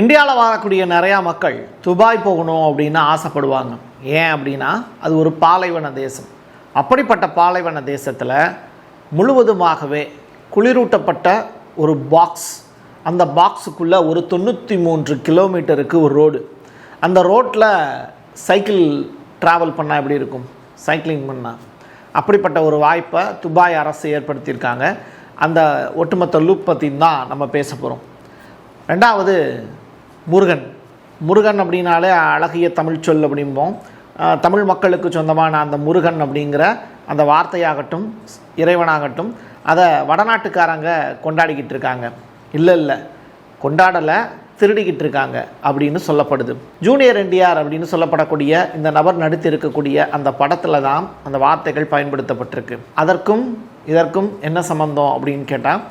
இந்தியாவில் வாழக்கூடிய நிறையா மக்கள் துபாய் போகணும் அப்படின்னு ஆசைப்படுவாங்க. ஏன் அப்படின்னா அது ஒரு பாலைவன தேசம். அப்படிப்பட்ட பாலைவன தேசத்தில் முழுவதுமாகவே குளிரூட்டப்பட்ட ஒரு பாக்ஸ், அந்த பாக்ஸுக்குள்ளே ஒரு 93 கிலோமீட்டருக்கு ஒரு ரோடு, அந்த ரோட்டில் சைக்கிள் ட்ராவல் பண்ணால் எப்படி இருக்கும், சைக்கிளிங் பண்ணால், அப்படிப்பட்ட ஒரு வாய்ப்பை துபாய் அரசு ஏற்படுத்தியிருக்காங்க. அந்த ஒட்டுமொத்த லூப் பற்றி தான் நம்ம பேச போகிறோம். ரெண்டாவது முருகன் அப்படின்னாலே அழகிய தமிழ் சொல் அப்படிம்போம். தமிழ் மக்களுக்கு சொந்தமான அந்த முருகன் அப்படிங்கிற அந்த வார்த்தையாகட்டும் இறைவனாகட்டும் அதை வடநாட்டுக்காரங்க கொண்டாடிக்கிட்டு இருக்காங்க. இல்லை கொண்டாடலை, திருடிக்கிட்டு இருக்காங்க அப்படின்னு சொல்லப்படுது. ஜூனியர் என்டிஆர் அப்படின்னு சொல்லப்படக்கூடிய இந்த நபர் நடித்திருக்கக்கூடிய அந்த படத்தில் தான் அந்த வார்த்தைகள் பயன்படுத்தப்பட்டிருக்கு. அதற்கும் இதற்கும் என்ன சம்பந்தம் அப்படின்னு கேட்டால்,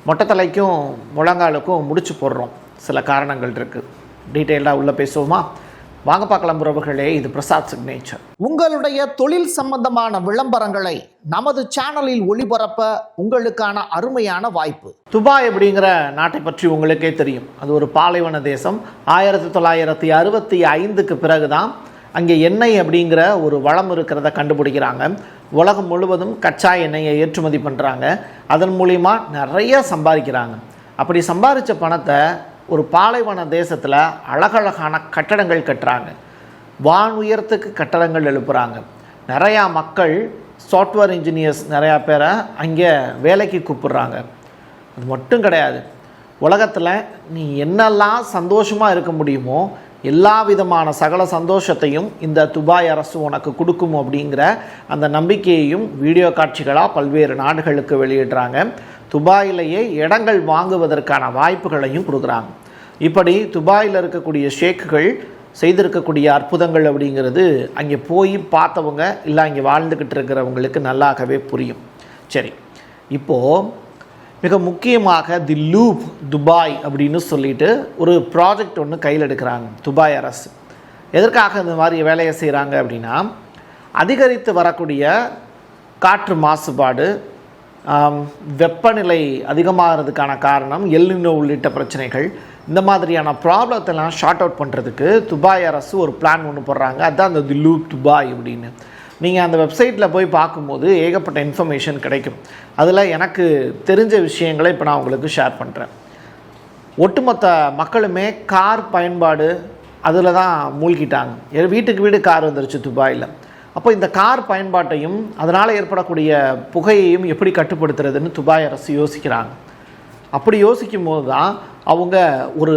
மொட்டைத்தலைக்கும் முழங்காலுக்கும் முடிச்சு போடுறோம், சில காரணங்கள் இருக்குது. டீட்டெயிலாக உள்ளே பேசுவோமா? வாங்க பார்க்கலாம் உறவுகளே. இது பிரசாத் சிக்னேச்சர். உங்களுடைய தொழில் சம்பந்தமான விளம்பரங்களை நமது சேனலில் ஒளிபரப்ப உங்களுக்கான அருமையான வாய்ப்பு. துபாய் அப்படிங்கிற நாட்டை பற்றி உங்களுக்கே தெரியும். அது ஒரு பாலைவன தேசம். 1965க்கு பிறகு தான் அங்கே எண்ணெய் அப்படிங்கிற ஒரு வளம் இருக்கிறத கண்டுபிடிக்கிறாங்க. உலகம் முழுவதும் கச்சா எண்ணெயை ஏற்றுமதி பண்ணுறாங்க. அதன் மூலிமா நிறைய சம்பாதிக்கிறாங்க. அப்படி சம்பாதிச்ச பணத்தை ஒரு பாலைவன தேசத்தில் அழகழகான கட்டடங்கள் கட்டுறாங்க. வான் உயரத்துக்கு கட்டடங்கள் எழுப்புகிறாங்க. நிறையா மக்கள் சாஃப்ட்வேர் இன்ஜினியர்ஸ் நிறையா பேரை அங்கே வேலைக்கு கூப்பிடுறாங்க. அது மட்டும் கிடையாது, உலகத்தில் நீ என்னெல்லாம் சந்தோஷமாக இருக்க முடியுமோ எல்லா விதமான சகல சந்தோஷத்தையும் இந்த துபாய் அரசு உனக்கு கொடுக்கும் அப்படிங்கிற அந்த நம்பிக்கையையும் வீடியோ காட்சிகளாக பல்வேறு நாடுகளுக்கு வெளியிடுறாங்க. துபாயிலேயே இடங்கள் வாங்குவதற்கான வாய்ப்புகளையும் கொடுக்குறாங்க. இப்படி துபாயில் இருக்கக்கூடிய ஷேக்குகள் செய்திருக்கக்கூடிய அற்புதங்கள் அப்படிங்கிறது அங்கே போய் பார்த்தவங்க இல்லை அங்கே வாழ்ந்துக்கிட்டு இருக்கிறவங்களுக்கு நல்லாகவே புரியும். சரி, இப்போது மிக முக்கியமாக தி லூப் துபாய் அப்படின்னு சொல்லிட்டு ஒரு ப்ராஜெக்ட் ஒன்று கையில் எடுக்கிறாங்க துபாய் அரசு. எதற்காக இந்த மாதிரி வேலையை செய்கிறாங்க அப்படின்னா, அதிகரித்து வரக்கூடிய காற்று மாசுபாடு, வெப்பநிலை அதிகமாகிறதுக்கான காரணம் எல்னினோ உள்ளிட்ட பிரச்சனைகள், இந்த மாதிரியான ப்ராப்ளத்தெல்லாம் ஷார்ட் அவுட் பண்ணுறதுக்கு துபாய் அரசு ஒரு பிளான் ஒன்று போடுறாங்க. அதுதான் அந்த தி லூப் துபாய் அப்படின்னு. நீங்கள் அந்த வெப்சைட்டில் போய் பார்க்கும்போது ஏகப்பட்ட இன்ஃபர்மேஷன் கிடைக்கும். அதில் எனக்கு தெரிஞ்ச விஷயங்களை இப்போ நான் உங்களுக்கு ஷேர் பண்ணுறேன். ஒட்டுமொத்த மக்களுமே கார் பயன்பாடு அதில் தான் மூழ்கிட்டாங்க. வீட்டுக்கு வீடு கார் வந்துருச்சு துபாயில். அப்போ இந்த கார் பயன்பாட்டையும் அதனால் ஏற்படக்கூடிய புகையையும் எப்படி கட்டுப்படுத்துறதுன்னு துபாய் அரசு யோசிக்கிறாங்க. அப்படி யோசிக்கும் போது தான் அவங்க ஒரு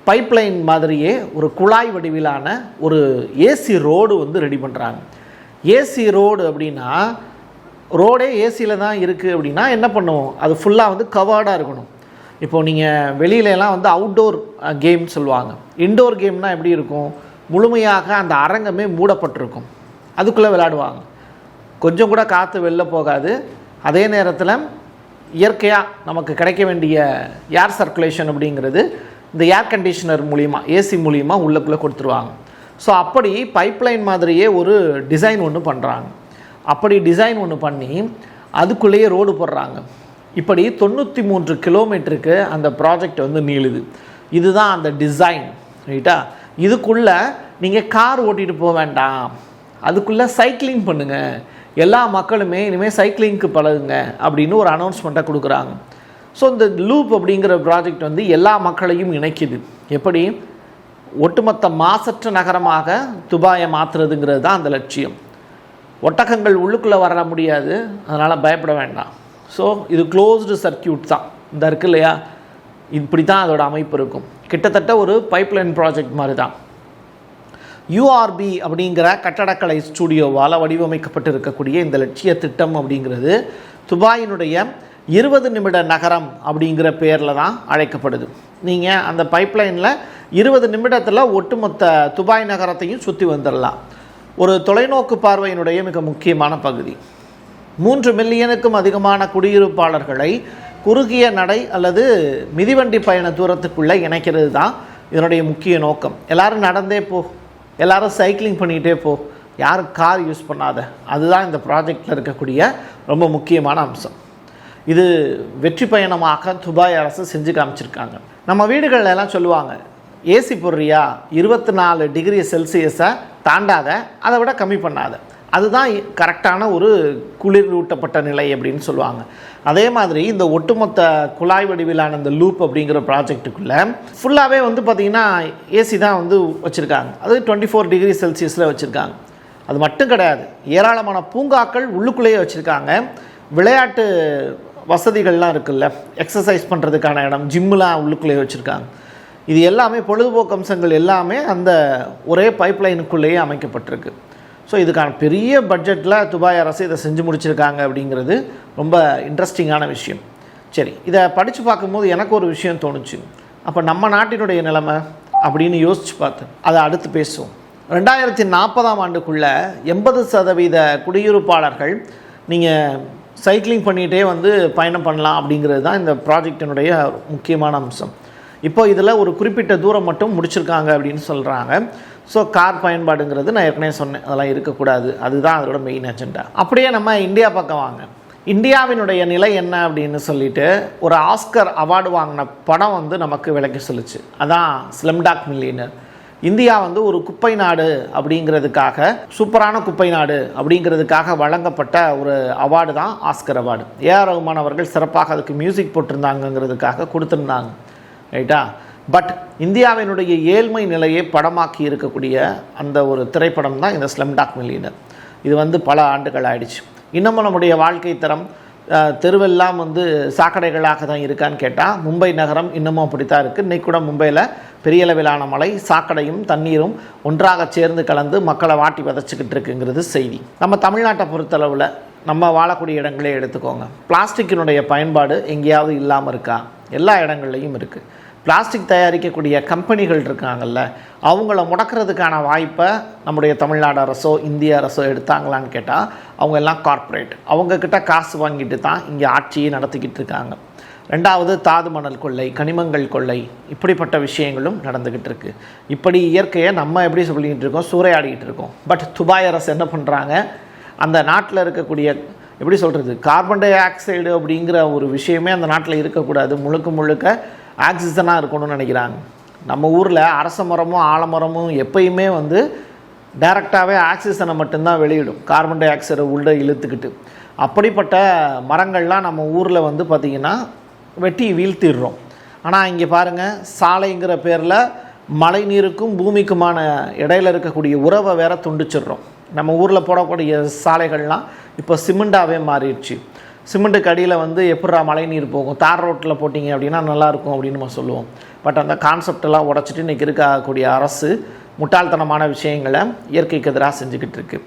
பைப்லைன் மாதிரியே ஒரு குழாய் வடிவிலான ஒரு ஏசி ரோடு வந்து ரெடி பண்ணுறாங்க. ஏசி ரோடு அப்படின்னா, ரோடே ஏசியில் தான் இருக்குது அப்படின்னா என்ன பண்ணுவோம், அது ஃபுல்லாக வந்து கவர்டாக இருக்கணும். இப்போது நீங்கள் வெளியிலலாம் வந்து அவுட்டோர் கேம் சொல்லுவாங்க. இன்டோர் கேம்னால் எப்படி இருக்கும், முழுமையாக அந்த அரங்கமே மூடப்பட்டிருக்கும், அதுக்குள்ளே விளையாடுவாங்க. கொஞ்சம் கூட காற்று வெளில போகாது. அதே நேரத்தில் இயற்கையாக நமக்கு கிடைக்க வேண்டிய ஏர் சர்க்குலேஷன் அப்படிங்கிறது இந்த ஏர் கண்டிஷனர் மூலிமா, ஏசி மூலிமா உள்ளக்குள்ளே கொடுத்துருவாங்க. ஸோ அப்படி பைப்லைன் மாதிரியே ஒரு டிசைன் ஒன்று பண்ணுறாங்க. அப்படி டிசைன் ஒன்று பண்ணி அதுக்குள்ளேயே ரோடு போடுறாங்க. இப்படி 93 கிலோமீட்டருக்கு அந்த ப்ராஜெக்ட் வந்து நீளுது. இதுதான் அந்த டிசைன், ரைட்டா? இதுக்குள்ளே நீங்கள் கார் ஓட்டிகிட்டு போக வேண்டாம், அதுக்குள்ளே சைக்கிளிங் பண்ணுங்கள், எல்லா மக்களுமே இனிமேல் சைக்கிளிங்க்கு பழகுங்க அப்படின்னு ஒரு அனௌன்ஸ்மெண்ட்டை கொடுக்குறாங்க. ஸோ இந்த லூப் அப்படிங்கிற ப்ராஜெக்ட் வந்து எல்லா மக்களையும் இணைக்குது. எப்படி ஒட்டுமொத்த மாசற்ற நகரமாக துபாயை மாற்றுறதுங்கிறது தான் அந்த லட்சியம். ஒட்டகங்கள் உள்ளுக்குள்ளே வர முடியாது, அதனால் பயப்பட வேண்டாம். ஸோ இது க்ளோஸ்டு சர்க்கியூட் தான். இந்த இருக்கு இல்லையா, இப்படி தான் அதோட அமைப்பு இருக்கும். கிட்டத்தட்ட ஒரு பைப்லைன் ப்ராஜெக்ட் மாதிரி தான். யூஆர்பி அப்படிங்கிற கட்டடக்கலை ஸ்டூடியோவால் வடிவமைக்கப்பட்டு இருக்கக்கூடிய இந்த லட்சிய திட்டம் அப்படிங்கிறது துபாயினுடைய 20 நிமிட நகரம் அப்படிங்கிற பேரில் தான் அழைக்கப்படுது. நீங்கள் அந்த பைப்லைனில் 20 நிமிடத்தில் ஒட்டுமொத்த துபாய் நகரத்தையும் சுற்றி வந்துடலாம். ஒரு தொலைநோக்கு பார்வையினுடைய மிக முக்கியமான பகுதி. 3 மில்லியனுக்கும் அதிகமான குடியிருப்பாளர்களை குறுகிய நடை அல்லது மிதிவண்டி பயண தூரத்துக்குள்ளே இணைக்கிறது தான் இதனுடைய முக்கிய நோக்கம். எல்லோரும் நடந்தே போ, எல்லோரும் சைக்கிளிங் பண்ணிகிட்டே போ, யாரும் கார் யூஸ் பண்ணாத, அதுதான் இந்த ப்ராஜெக்டில் இருக்கக்கூடிய ரொம்ப முக்கியமான அம்சம். இது வெற்றி பயணமாக துபாய் அரசு செஞ்சு காமிச்சிருக்காங்க. நம்ம வீடுகளில் எல்லாம் சொல்லுவாங்க, ஏசி போடுறியா 24 டிகிரி செல்சியஸை தாண்டாத, அதை விட கம்மி பண்ணாத. அதுதான் கரெக்டான ஒரு குளிரூட்டப்பட்ட நிலை அப்படின்னு சொல்லுவாங்க. அதே மாதிரி இந்த ஒட்டுமொத்த குழாய் வடிவிலான இந்த லூப் அப்படிங்கிற ப்ராஜெக்ட்டுக்குள்ளே ஃபுல்லாகவே வந்து பார்த்திங்கன்னா ஏசி தான் வந்து வச்சுருக்காங்க. அது 24 டிகிரி செல்சியஸில் வச்சுருக்காங்க. அது மட்டும் கிடையாது, ஏராளமான பூங்காக்கள் உள்ளுக்குள்ளேயே வச்சுருக்காங்க. விளையாட்டு வசதிகள்லாம் இருக்குல்ல, எக்ஸசைஸ் பண்ணுறதுக்கான இடம், ஜிம்முலாம் உள்ளுக்குள்ளேயே வச்சுருக்காங்க. இது எல்லாமே பொழுதுபோக்கு அம்சங்கள் எல்லாமே அந்த ஒரே பைப்லைனுக்குள்ளேயே அமைக்கப்பட்டிருக்கு. ஸோ இதுக்கான பெரிய பட்ஜெட்டில் துபாய் அரசு இதை செஞ்சு முடிச்சிருக்காங்க அப்படிங்கிறது ரொம்ப இன்ட்ரெஸ்டிங்கான விஷயம். சரி, இதை படித்து பார்க்கும்போது எனக்கு ஒரு விஷயம் தோணுச்சு. அப்போ நம்ம நாட்டினுடைய நிலைமை அப்படின்னு யோசித்து பார்த்து அதை அடுத்து பேசுவோம். 2040ஆம் ஆண்டுக்குள்ளே 80% குடியிருப்பாளர்கள் நீங்கள் சைக்கிளிங் பண்ணிகிட்டே வந்து பயணம் பண்ணலாம் அப்படிங்கிறது தான் இந்த ப்ராஜெக்டினுடைய முக்கியமான அம்சம். இப்போ இதில் ஒரு குறிப்பிட்ட தூரம் மட்டும் முடிச்சிருக்காங்க அப்படின்னு சொல்கிறாங்க. ஸோ கார் பயன்பாடுங்கிறது நான் ஏற்கனவே சொன்னேன், அதெல்லாம் இருக்கக்கூடாது. அதுதான் அதோட மெயின் அஜெண்டா. அப்படியே நம்ம இந்தியா பக்கம் வாங்க. இந்தியாவினுடைய நிலை என்ன அப்படின்னு சொல்லிட்டு ஒரு ஆஸ்கர் அவார்டு வாங்கின படம் வந்து நமக்கு விளக்கி சொல்லுச்சு. அதான் ஸ்லம்டாக் மில்லியனர். இந்தியா வந்து ஒரு குப்பை நாடு அப்படிங்கிறதுக்காக, சூப்பரான குப்பை நாடு அப்படிங்கிறதுக்காக வழங்கப்பட்ட ஒரு அவார்டு தான் ஆஸ்கர் அவார்டு. ஏஆர் ரஹ்மான் அவர்கள் சிறப்பாக அதுக்கு மியூசிக் போட்டிருந்தாங்கங்கிறதுக்காக கொடுத்துருந்தாங்க, ரைட்டா? பட் இந்தியாவினுடைய ஏழ்மை நிலையை படமாக்கி இருக்கக்கூடிய அந்த ஒரு திரைப்படம் தான் இந்த ஸ்லம்டாக் மில்லியனர். இது வந்து பல ஆண்டுகள் ஆயிடுச்சு. இன்னமும் நம்முடைய வாழ்க்கை தரம் தெருவெல்லாம் வந்து சாக்கடைகளாக தான் இருக்கான்னு கேட்டால் மும்பை நகரம் இன்னமும் அப்படித்தான் இருக்குது. இன்றைக்கு கூட மும்பையில் பெரிய அளவிலான மழை, சாக்கடையும் தண்ணீரும் ஒன்றாக சேர்ந்து கலந்து மக்களை வாட்டி வதச்சிக்கிட்டு இருக்குங்கிறது செய்தி. நம்ம தமிழ்நாட்டை பொறுத்தளவில் நம்ம வாழக்கூடிய இடங்களே எடுத்துக்கோங்க. பிளாஸ்டிக்கினுடைய பயன்பாடு எங்கேயாவது இல்லாமல் இருக்கா? எல்லா இடங்கள்லையும் இருக்குது. பிளாஸ்டிக் தயாரிக்கக்கூடிய கம்பெனிகள் இருக்காங்கல்ல, அவங்கள முடக்கிறதுக்கான வாய்ப்பை நம்முடைய தமிழ்நாடு அரசோ இந்திய அரசோ எடுத்தாங்களான்னு கேட்டால் அவங்க எல்லாம் கார்ப்பரேட். அவங்கக்கிட்ட காசு வாங்கிட்டு தான் இங்கே ஆட்சியை நடத்திக்கிட்டு இருக்காங்க. ரெண்டாவது, தாது மணல் கொள்ளை, கனிமங்கள் கொள்ளை, இப்படிப்பட்ட விஷயங்களும் நடந்துக்கிட்டு இருக்குது. இப்படி இயற்கையை நம்ம எப்படி சொல்லிக்கிட்டு இருக்கோம், சூறையாடிக்கிட்டு இருக்கோம். பட் துபாய் அரசு என்ன பண்ணுறாங்க, அந்த நாட்டில் இருக்கக்கூடிய எப்படி சொல்கிறது, கார்பன் டை ஆக்சைடு அப்படிங்கிற ஒரு விஷயமே அந்த நாட்டில் இருக்கக்கூடாது, முழுக்க முழுக்க ஆக்சிஜனாக இருக்கணும்னு நினைக்கிறாங்க. நம்ம ஊரில் அரச மரமும் ஆலமரமும் எப்பயுமே வந்து டைரெக்டாகவே ஆக்சிஜனை மட்டும்தான் வெளியிடும், கார்பன் டை ஆக்சைடை உள்ளே இழுத்துக்கிட்டு. அப்படிப்பட்ட மரங்கள்லாம் நம்ம ஊரில் வந்து பார்த்திங்கன்னா வெட்டி வீழ்த்திடுறோம். ஆனால் இங்கே பாருங்கள், சாலைங்கிற பேரில் மழை நீருக்கும் பூமிக்குமான இடையில் இருக்கக்கூடிய உறவை வேற துண்டிச்சிடுறோம். நம்ம ஊரில் போடக்கூடிய சாலைகள்லாம் இப்போ சிமெண்டாகவே மாறிடுச்சு. சிமெண்ட்டுக்கு அடியில் வந்து எப்படா மழை நீர் போகும், தார் ரோட்டில் போட்டிங்க அப்படின்னா நல்லாயிருக்கும் அப்படின்னு நம்ம சொல்லுவோம். பட் அந்த கான்செப்டெல்லாம் உடச்சிட்டு இன்றைக்கி இருக்கக்கூடிய அரசு முட்டாள்தனமான விஷயங்களை இயற்கைக்கு எதிராக செஞ்சுக்கிட்டு இருக்குது.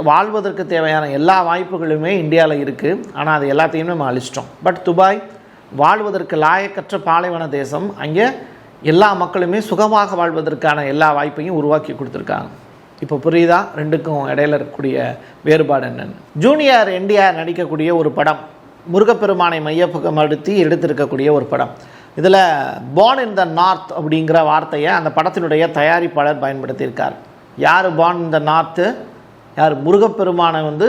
வாழ்வதற்கு தேவையான எல்லா வாய்ப்புகளுமே இந்தியாவில் இருக்குது. ஆனால் அது எல்லாத்தையுமே நம்ம அழிச்சிட்டோம். பட் துபாய் வாழ்வதற்கு லாயக்கற்ற பாலைவன தேசம். அங்கே எல்லா மக்களுமே சுகமாக வாழ்வதற்கான எல்லா வாய்ப்பையும் உருவாக்கி கொடுத்துருக்காங்க. இப்போ புரியுதா ரெண்டுக்கும் இடையில இருக்கக்கூடிய வேறுபாடு என்னென்னு? ஜூனியர் என்டிஆர் நடிக்கக்கூடிய ஒரு படம், முருகப்பெருமானை மையப்படுத்தி எடுத்திருக்கக்கூடிய ஒரு படம். இதில் பார்ன் இன் த நார்த் அப்படிங்கிற வார்த்தையை அந்த படத்தினுடைய தயாரிப்பாளர் பயன்படுத்தியிருக்கார். யார் பார்ன் இன் த நார்த்து? யார்? முருகப்பெருமானை வந்து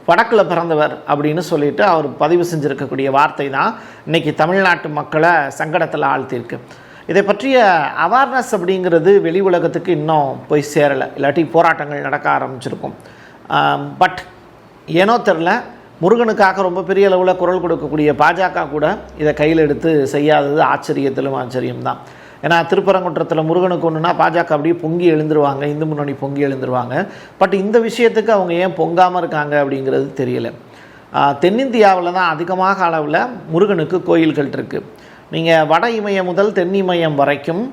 வடக்கில் பிறந்தவர் அப்படின்னு சொல்லிட்டு அவர் பதிவு செஞ்சுருக்கக்கூடிய வார்த்தை தான் இன்றைக்கி தமிழ்நாட்டு மக்களை சங்கடத்தில் ஆழ்த்தியிருக்கு. இதை பற்றிய அவேர்னஸ் அப்படிங்கிறது வெளி உலகத்துக்கு இன்னும் போய் சேரலை, இல்லாட்டி போராட்டங்கள் நடக்க ஆரம்பிச்சிருக்கும். பட் ஏனோ தெரில, முருகனுக்காக ரொம்ப பெரிய அளவில் குரல் கொடுக்கக்கூடிய பாஜக கூட இதை கையில் எடுத்து செய்யாதது ஆச்சரியத்திலும் ஆச்சரியம்தான். ஏன்னா திருப்பரங்குன்றத்தில் முருகனுக்கு ஒன்றுனா பாஜக அப்படியே பொங்கி எழுந்துருவாங்க, இந்து முன்னணி பொங்கி எழுந்துருவாங்க. பட் இந்த விஷயத்துக்கு அவங்க ஏன் பொங்காமல் இருக்காங்க அப்படிங்கிறது தெரியல. தென்னிந்தியாவில் தான் அதிகமாக அளவில் முருகனுக்கு கோயில்கள் இருக்குது. நீங்கள் வட இமயம் முதல் தென் இமயம் வரைக்கும்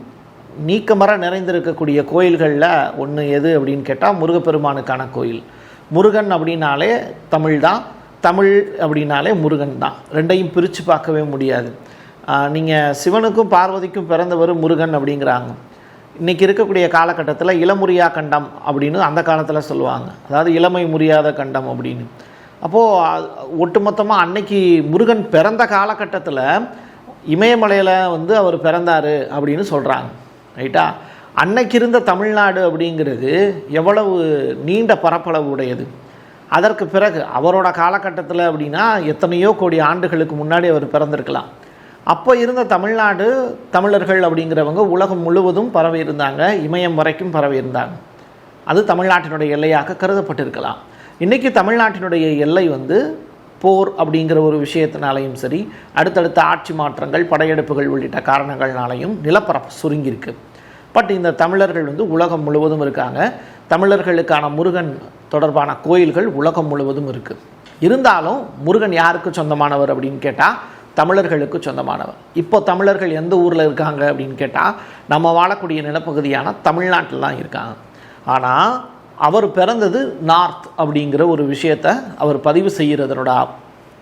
நீக்கமர நிறைந்திருக்கக்கூடிய கோயில்களில் ஒன்று எது அப்படின்னு கேட்டால் முருகப்பெருமானுக்கான கோயில். முருகன் அப்படின்னாலே தமிழ் தான், தமிழ் அப்படின்னாலே முருகன் தான். ரெண்டையும் பிரித்து பார்க்கவே முடியாது. நீங்கள் சிவனுக்கும் பார்வதிக்கும் பிறந்தவர் முருகன் அப்படிங்கிறாங்க. இன்றைக்கி இருக்கக்கூடிய காலகட்டத்தில் இளமுறியா கண்டம் அப்படின்னு அந்த காலத்தில் சொல்லுவாங்க, அதாவது இளமை முறியாத கண்டம் அப்படின்னு. அப்போது ஒட்டுமொத்தமாக அன்னைக்கு முருகன் பிறந்த காலகட்டத்தில் இமயமலையில் வந்து அவர் பிறந்தார் அப்படின்னு சொல்கிறாங்க, ரைட்டா? அன்னைக்கு இருந்த தமிழ்நாடு அப்படிங்கிறது எவ்வளவு நீண்ட பரப்பளவு உடையது. அதற்கு பிறகு அவரோட காலகட்டத்தில் அப்படின்னா எத்தனையோ கோடி ஆண்டுகளுக்கு முன்னாடி அவர் பிறந்திருக்கலாம். அப்போ இருந்த தமிழ்நாடு தமிழர்கள் அப்படிங்கிறவங்க உலகம் முழுவதும் பரவி இருந்தாங்க, இமயம் வரைக்கும் பரவி இருந்தாங்க. அது தமிழ்நாட்டினுடைய எல்லையாக கருதப்பட்டிருக்கலாம். இன்றைக்கி தமிழ்நாட்டினுடைய எல்லை வந்து போர் அப்படிங்கிற ஒரு விஷயத்தினாலையும் சரி, அடுத்தடுத்த ஆட்சி மாற்றங்கள், படையெடுப்புகள் உள்ளிட்ட காரணங்கள்னாலையும் நிலப்பரப்பு சுருங்கியிருக்கு. பட் இந்த தமிழர்கள் வந்து உலகம் முழுவதும் இருக்காங்க. தமிழர்களுக்கான முருகன் தொடர்பான கோயில்கள் உலகம் முழுவதும் இருக்குது. இருந்தாலும் முருகன் யாருக்கு சொந்தமானவர் அப்படின்னு கேட்டால் தமிழர்களுக்கு சொந்தமானவர். இப்போ தமிழர்கள் எந்த ஊரில் இருக்காங்க அப்படின்னு கேட்டால் நம்ம வாழக்கூடிய நிலப்பகுதியான தமிழ்நாட்டில் தான் இருக்காங்க. ஆனால் அவர் பிறந்தது நார்த் அப்படிங்கிற ஒரு விஷயத்தை அவர் பதிவு செய்கிறதனோட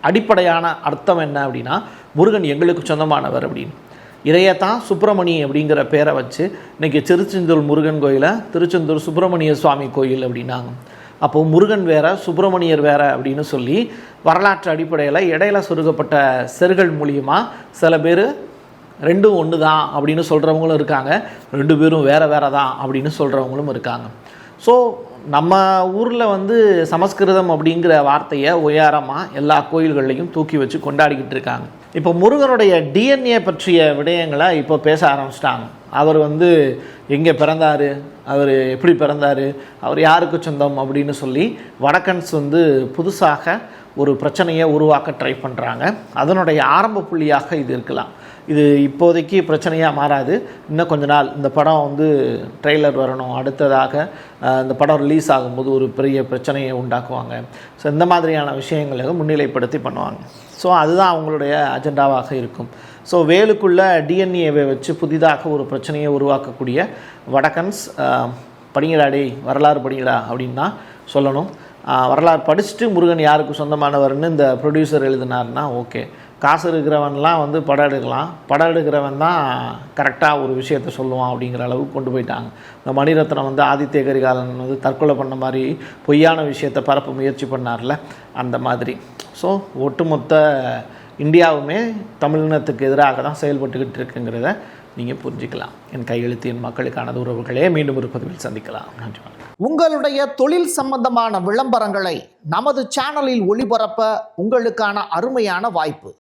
அடிப்படையான அர்த்தம் என்ன அப்படின்னா, முருகன் எங்களுக்கு சொந்தமானவர் அப்படின்னு. இதையத்தான் சுப்பிரமணி அப்படிங்கிற பேரை வச்சு இன்றைக்கி திருச்செந்தூர் முருகன் கோயிலை திருச்செந்தூர் சுப்பிரமணிய சுவாமி கோயில் அப்படின்னாங்க. அப்போது முருகன் வேற சுப்பிரமணியர் வேற அப்படின்னு சொல்லி வரலாற்று அடிப்படையில் இடையில சொருகப்பட்ட செருகள் மூலியமாக சில பேர் ரெண்டும் ஒன்று தான் அப்படின்னு சொல்கிறவங்களும் இருக்காங்க, ரெண்டு பேரும் வேறு வேறு தான் அப்படின்னு சொல்கிறவங்களும் இருக்காங்க. ஸோ நம்ம ஊரில் வந்து சமஸ்கிருதம் அப்படிங்கிற வார்த்தையை உயரமாக எல்லா கோயில்கள்லையும் தூக்கி வச்சு கொண்டாடிக்கிட்டு இருக்காங்க. இப்போ முருகனுடைய டிஎன்ஏ பற்றிய விடயங்களை இப்போ பேச ஆரம்பிச்சிட்டாங்க. அவர் வந்து எங்கே பிறந்தார், அவர் எப்படி பிறந்தார், அவர் யாருக்கு சொந்தம் அப்படின்னு சொல்லி வடக்கன்ஸ் வந்து புதுசாக ஒரு பிரச்சனையை உருவாக்க ட்ரை பண்ணுறாங்க. அதனுடைய ஆரம்ப புள்ளியாக இது இருக்கலாம். இது இப்போதைக்கு பிரச்சனையாக மாறாது. இன்னும் கொஞ்ச நாள் இந்த படம் வந்து ட்ரெய்லர் வரணும், அடுத்ததாக இந்த படம் ரிலீஸ் ஆகும்போது ஒரு பெரிய பிரச்சனையை உண்டாக்குவாங்க. ஸோ இந்த மாதிரியான விஷயங்களை முன்னிலைப்படுத்தி பண்ணுவாங்க. ஸோ அதுதான் அவங்களுடைய அஜெண்டாவாக இருக்கும். ஸோ வேலுக்குள்ளே டிஎன்ஏவை வச்சு புதிதாக ஒரு பிரச்சனையை உருவாக்கக்கூடிய வடக்கன்ஸ் படிங்கடாடே வரலாறு படிங்கடா அப்படின்னு தான் சொல்லணும். வரலாறு படிச்சுட்டு முருகன் யாருக்கு சொந்தமானவர்னு இந்த ப்ரொடியூசர் எழுதினார்னா ஓகே. காசு இருக்கிறவன்லாம் வந்து படம் எடுக்கலாம், படம் எடுக்கிறவன் தான் கரெக்டாக ஒரு விஷயத்தை சொல்லுவான் அப்படிங்கிற அளவுக்கு கொண்டு போயிட்டாங்க. இந்த மணிரத்னம் வந்து ஆதித்ய கரிகாலன் வந்து தற்கொலை பண்ண மாதிரி பொய்யான விஷயத்தை பரப்ப முயற்சி பண்ணார்ல, அந்த மாதிரி. ஸோ ஒட்டுமொத்த இந்தியாவுமே தமிழினத்துக்கு எதிராக தான் செயல்பட்டுக்கிட்டு இருக்குங்கிறத நீங்கள் புரிஞ்சுக்கலாம். என் கையெழுத்து என் மக்களுக்கானது உறவுகளே. மீண்டும் ஒரு பதிவில் சந்திக்கலாம். நன்றி. உங்களுடைய தொழில் சம்பந்தமான விளம்பரங்களை நமது சேனலில் ஒளிபரப்ப உங்களுக்கான அருமையான வாய்ப்பு.